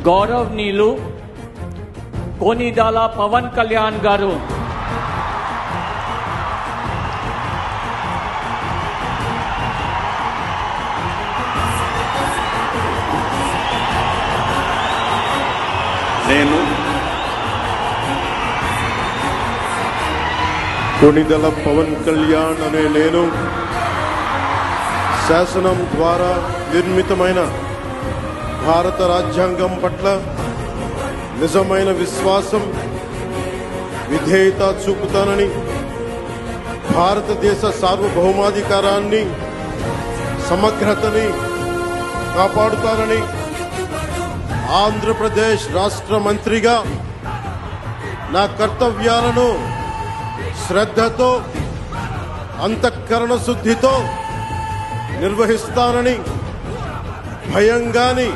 గౌరవనీయులు కొనిదెల పవన్ కళ్యాణ్ గారు నేను కొనిదెల పవన్ కళ్యాణ్ అనే నేను శాసనం ద్వారా నిర్మితమైన భారత రాజ్యాంగం పట్ల నిజమైన విశ్వాసం విధేయత చూపుతానని, భారతదేశ సార్వభౌమాధికారాన్ని సమగ్రతని కాపాడుతానని, ఆంధ్రప్రదేశ్ రాష్ట్ర మంత్రిగా నా కర్తవ్యాలను శ్రద్ధతో అంతఃకరణ శుద్ధితో నిర్వహిస్తానని భయం గాని